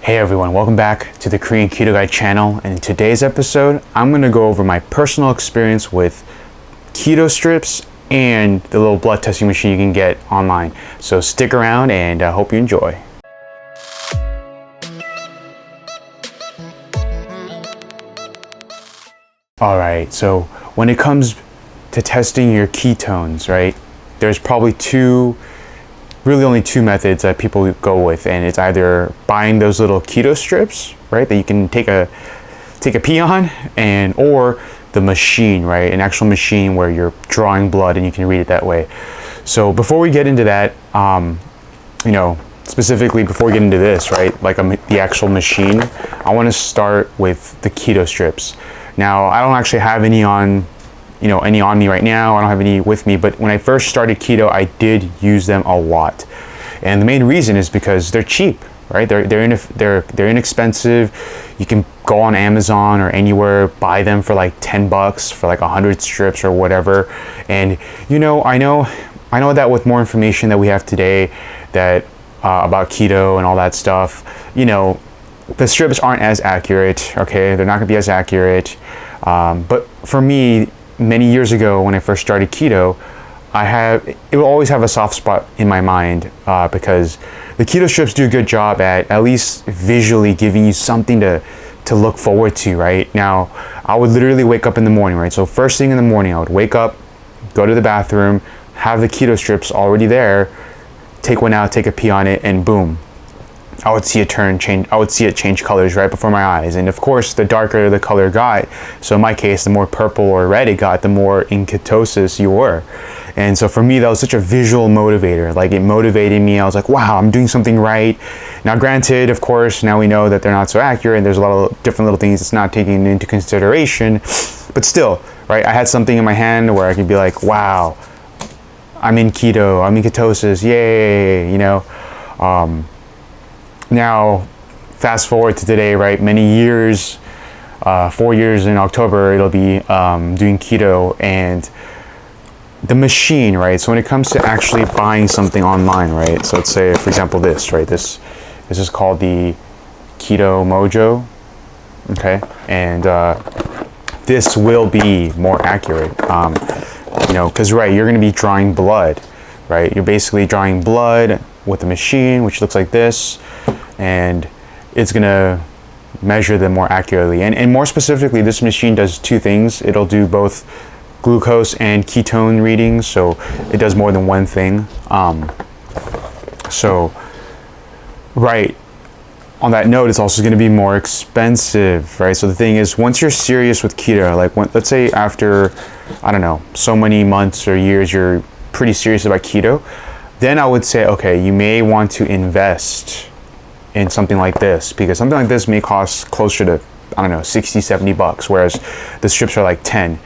Hey everyone, welcome back to the Korean Keto Guy channel, and in today's episode I'm going to go over my personal experience with keto strips and the little blood testing machine you can get online. So stick around and I hope you enjoy. Alright, so when it comes to testing your ketones, right, there's probably really only two methods that people go with, and it's either buying those little keto strips, right, that you can take a pee on, or the machine, right, an actual machine where you're drawing blood and you can read it that way. So before we get into that, specifically before we get into this, right, like the actual machine, I want to start with the keto strips. Now, I don't actually have any on me right now. I don't have any with me, but when I first started keto, I did use them a lot. And the main reason is because they're cheap, right? They're inexpensive. You can go on Amazon or anywhere, buy them for like $10 for like 100 strips or whatever. And I know that with more information that we have today that about keto and all that stuff, the strips aren't as accurate, okay? They're not gonna be as accurate. But for me, many years ago when I first started keto, it will always have a soft spot in my mind because the keto strips do a good job at least visually giving you something to look forward to, right? Now, I would literally wake up in the morning, right? So first thing in the morning, I would wake up, go to the bathroom, have the keto strips already there, take one out, take a pee on it, and boom, I would see it change colors right before my eyes. And of course, the darker the color got, so in my case, the more purple or red it got, the more in ketosis you were. And so for me, that was such a visual motivator. Like, it motivated me. I was like, wow, I'm doing something right. Now, granted, of course, now we know that they're not so accurate, and there's a lot of different little things it's not taking into consideration. But still, right, I had something in my hand where I could be like, wow, I'm in keto, I'm in ketosis, yay, Now, fast forward to today, right? Many years, 4 years in October, it'll be doing keto, and the machine, right? So when it comes to actually buying something online, right? So let's say, for example, this, right? This is called the Keto Mojo, okay? And this will be more accurate, because, right, you're going to be drawing blood, right? You're basically drawing blood with a machine, which looks like this, and it's gonna measure them more accurately. And more specifically, this machine does two things. It'll do both glucose and ketone readings, so it does more than one thing. Right, on that note, it's also gonna be more expensive, right? So the thing is, once you're serious with keto, like let's say after, I don't know, so many months or years, you're pretty serious about keto, then I would say, okay, you may want to invest in something like this, because something like this may cost closer to, I don't know, 60, 70 bucks, whereas the strips are like 10.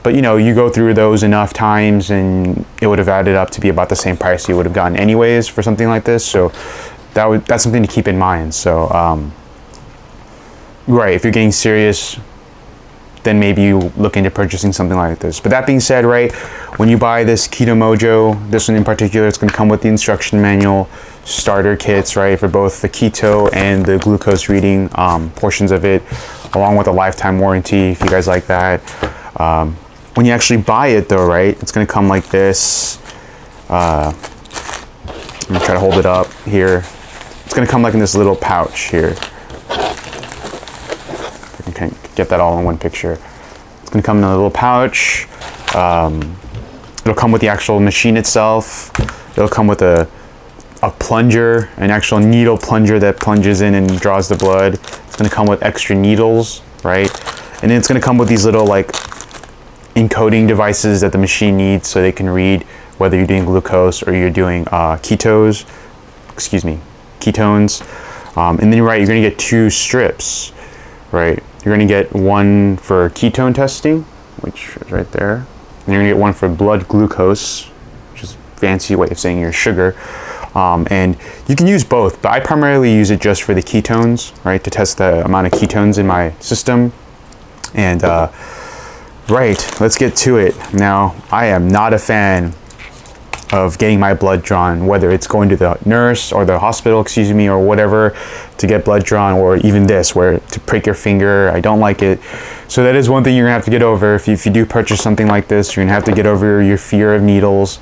But you go through those enough times and it would have added up to be about the same price you would have gotten anyways for something like this. So that's something to keep in mind. So, right, if you're getting serious, then maybe you look into purchasing something like this. But that being said, right, when you buy this Keto Mojo, this one in particular, it's gonna come with the instruction manual, starter kits, right, for both the keto and the glucose reading portions of it, along with a lifetime warranty, if you guys like that. When you actually buy it though, right, it's gonna come like this. I'm gonna try to hold it up here. It's gonna come like in this little pouch here. You can get that all in one picture. It's gonna come in a little pouch. It'll come with the actual machine itself. It'll come with a plunger, an actual needle plunger that plunges in and draws the blood. It's gonna come with extra needles, right? And then it's gonna come with these little like encoding devices that the machine needs so they can read whether you're doing glucose or you're doing ketones. And then right, you're gonna get two strips, right? You're gonna get one for ketone testing, which is right there. And you're gonna get one for blood glucose, which is a fancy way of saying your sugar. And you can use both, but I primarily use it just for the ketones, right? To test the amount of ketones in my system. And right, let's get to it. Now, I am not a fan of getting my blood drawn, whether it's going to the nurse or the hospital, excuse me, or whatever, to get blood drawn, or even this, where to prick your finger. I don't like it. So that is one thing you're gonna have to get over. If you do purchase something like this, you're gonna have to get over your fear of needles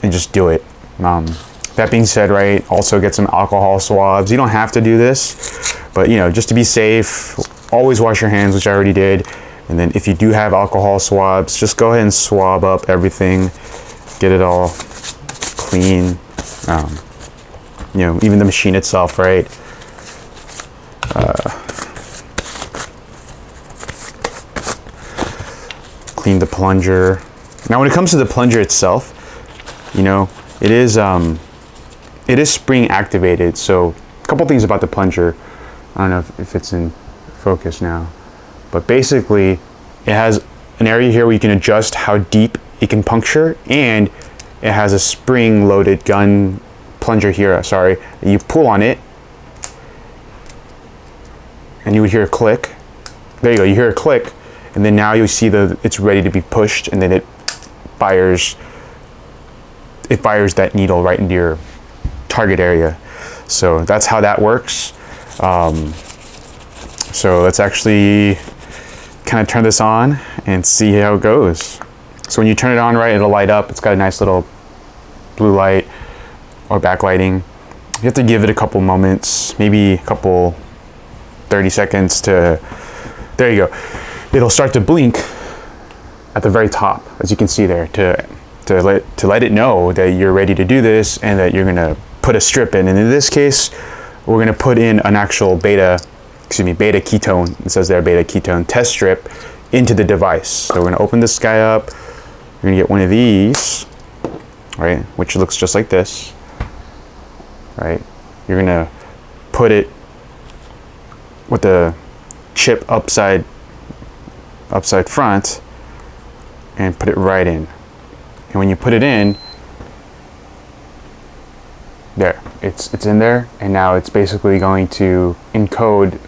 and just do it. That being said, right, also get some alcohol swabs. You don't have to do this, but you know, just to be safe, always wash your hands, which I already did. And then if you do have alcohol swabs, just go ahead and swab up everything, get it all clean. You know, even the machine itself, right? Clean the plunger. Now, when it comes to the plunger itself, you know, it is spring activated. So a couple things about the plunger. I don't know if it's in focus now, but basically it has an area here where you can adjust how deep it can puncture, and it has a spring loaded gun plunger here, sorry. You pull on it and you would hear a click. There you go, you hear a click, and then now you see it's ready to be pushed, and then it fires that needle right into your target area. So that's how that works. So let's actually kind of turn this on and see how it goes. So when you turn it on, right, it'll light up. It's got a nice little blue light or backlighting. You have to give it a couple moments, maybe a couple 30 seconds to, there you go. It'll start to blink at the very top, as you can see there, to let it know that you're ready to do this and that you're gonna put a strip in. And in this case, we're gonna put in an actual beta ketone, it says there, beta ketone test strip into the device. So we're gonna open this guy up. You're gonna get one of these, right, which looks just like this, right? You're gonna put it with the chip upside front and put it right in. And when you put it in, there, it's in there, and now it's basically going to encode.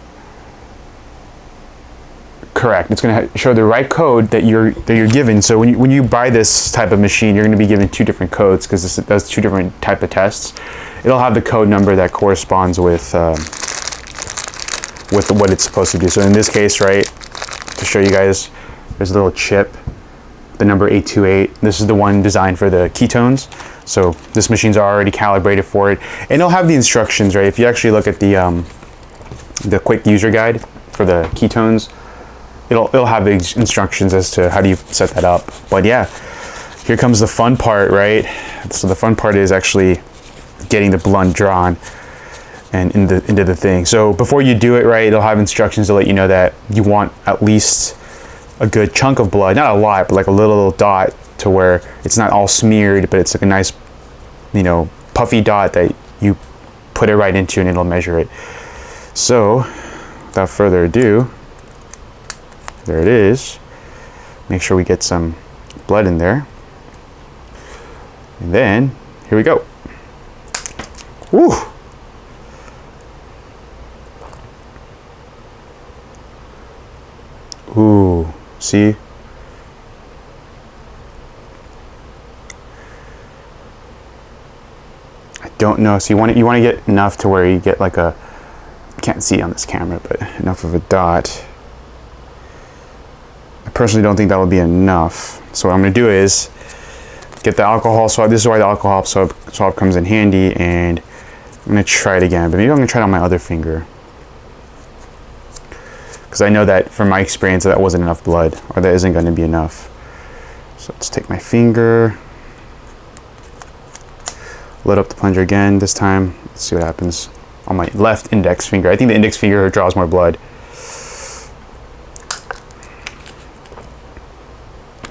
Correct. It's going to show the right code that you're given. So when you buy this type of machine, you're going to be given two different codes, because it does two different type of tests. It'll have the code number that corresponds with what it's supposed to do. So in this case, right, to show you guys, there's a little chip, the number 828. This is the one designed for the ketones. So this machine's already calibrated for it, and it'll have the instructions, right? If you actually look at the quick user guide for the ketones, it'll have the instructions as to how do you set that up. But yeah, here comes the fun part, right? So the fun part is actually getting the blood drawn and into the thing. So before you do it, right, it'll have instructions to let you know that you want at least a good chunk of blood, not a lot, but like a little dot, to where it's not all smeared, but it's like a nice, you know, puffy dot that you put it right into, and it'll measure it. So without further ado, there it is. Make sure we get some blood in there. And then, here we go. Woo! Ooh, see? I don't know. So you want to get enough to where you get like a, you can't see on this camera, but enough of a dot. I personally don't think that will be enough. So what I'm going to do is get the alcohol swab. This is why the alcohol swab comes in handy, and I'm going to try it again, but maybe I'm going to try it on my other finger, because I know that from my experience that wasn't enough blood, or that isn't going to be enough. So let's take my finger, load up the plunger again. This time, let's see what happens on my left index finger. I think the index finger draws more blood.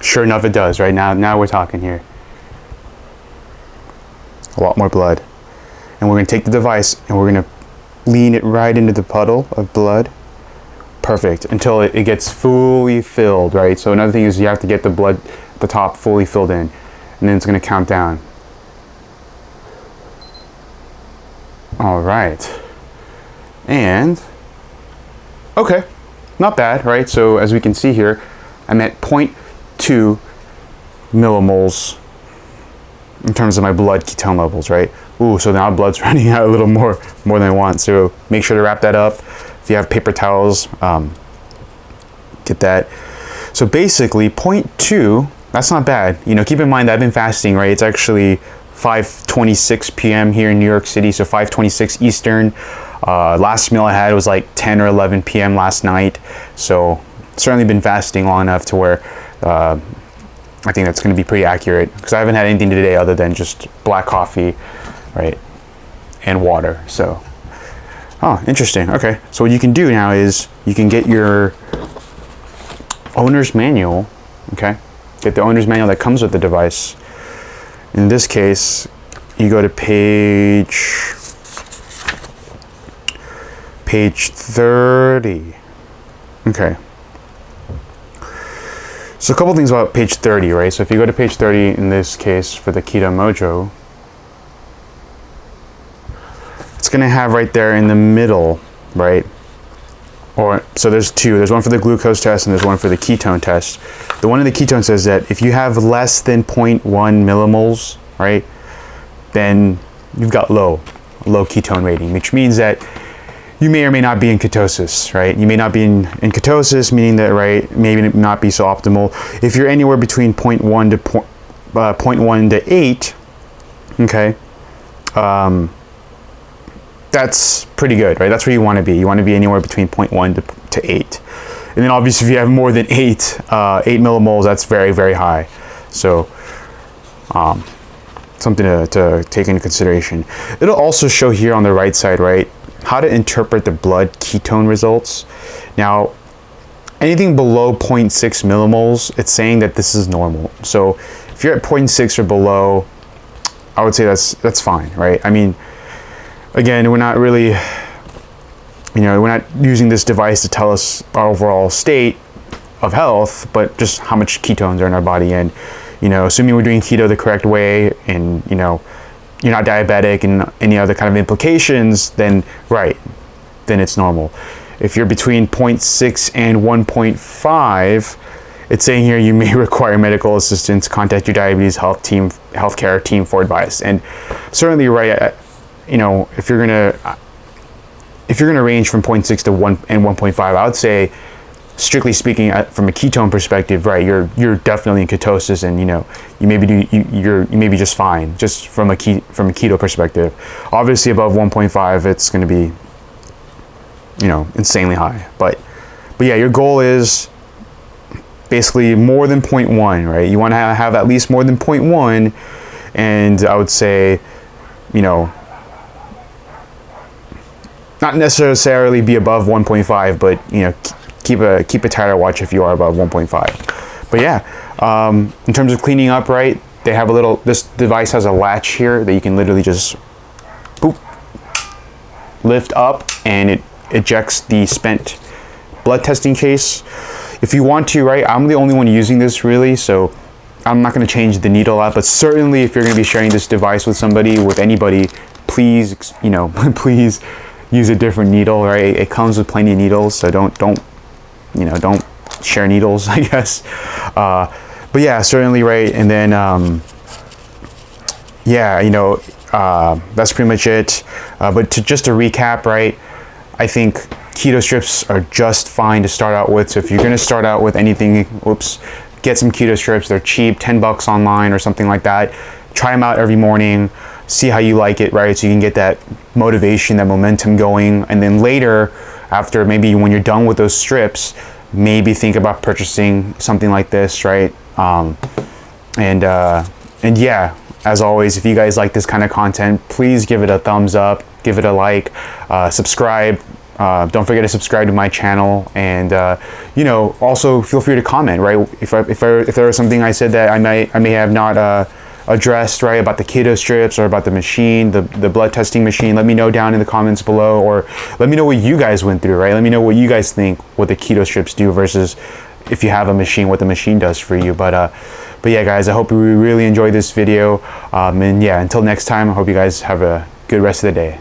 Sure enough, it does. Right now we're talking here. A lot more blood. And we're going to take the device and we're going to lean it right into the puddle of blood. Perfect. Until it gets fully filled, right? So another thing is you have to get the blood at the top fully filled in, and then it's going to count down. All right. And okay, not bad, right? So as we can see here, I'm at 0.2 millimoles in terms of my blood ketone levels, right? Ooh, so now blood's running out a little more than I want. So make sure to wrap that up. If you have paper towels, get that. So basically 0.2, that's not bad. You know, keep in mind that I've been fasting, right? It's actually 5:26 p.m. here in New York City, so 5:26 Eastern. Last meal I had was like 10 or 11 p.m. last night. So certainly been fasting long enough to where I think that's going to be pretty accurate, because I haven't had anything today other than just black coffee, right, and water. So, oh, interesting. Okay, so what you can do now is you can get your owner's manual, okay? Get the owner's manual that comes with the device. In this case, you go to page 30. Okay. So a couple things about page 30, right? So if you go to page 30, in this case, for the Keto Mojo, it's gonna have right there in the middle, right? Or, so there's two. There's one for the glucose test and there's one for the ketone test. The one in the ketone says that if you have less than 0.1 millimoles, right, then you've got low ketone rating, which means that you may or may not be in ketosis, right? You may not be in ketosis, meaning that, right, maybe not be so optimal. If you're anywhere between 0.1 to 8, okay, that's pretty good, right? That's where you want to be. You want to be anywhere between 0.1 to 8. And then obviously if you have more than 8 millimoles, that's very, very high. So something to take into consideration. It'll also show here on the right side, right, how to interpret the blood ketone results. Now, anything below 0.6 millimoles, it's saying that this is normal. So if you're at 0.6 or below, I would say that's fine, right? I mean, again, we're not really, you know, we're not using this device to tell us our overall state of health, but just how much ketones are in our body. And, you know, assuming we're doing keto the correct way, and, you know, you're not diabetic and any other kind of implications, then right, then it's normal. If you're between 0.6 and 1.5, it's saying here you may require medical assistance. Contact your diabetes healthcare team for advice. And certainly, right, you know, if you're gonna range from 0.6 to 1 and 1.5, I would say, strictly speaking, from a ketone perspective, right, you're definitely in ketosis, and, you know, you may be just fine, just from a keto perspective. Obviously above 1.5, it's going to be, you know, insanely high. But yeah, your goal is basically more than 0.1, right? You want to have at least more than 0.1, and I would say, you know, not necessarily be above 1.5, but, you know, keep a tighter watch if you are above 1.5. But yeah, in terms of cleaning up, right, they have this device has a latch here that you can literally just boop, lift up, and it ejects the spent blood testing case. If you want to, right, I'm the only one using this really, so I'm not going to change the needle out, but certainly if you're going to be sharing this device with somebody, with anybody, please, you know, please use a different needle, right? It comes with plenty of needles, so don't share needles, I guess. But yeah, certainly, right. And then yeah, you know, that's pretty much it. But just to recap, right, I think keto strips are just fine to start out with. So if you're going to start out with anything, get some keto strips. They're cheap, $10 online or something like that. Try them out every morning. See how you like it, right? So you can get that motivation, that momentum going. And then later, after maybe when you're done with those strips, maybe think about purchasing something like this, right? And yeah, as always, if you guys like this kind of content, please give it a thumbs up, give it a like, subscribe. Don't forget to subscribe to my channel, and you know, also feel free to comment, right? If there was something I said that I may have not addressed, right, about the keto strips or about the machine, the blood testing machine, let me know down in the comments below, or let me know what you guys went through, right? Let me know what you guys think what the keto strips do versus if you have a machine, what the machine does for you. But yeah, guys, I hope you really enjoyed this video, and yeah, until next time, I hope you guys have a good rest of the day.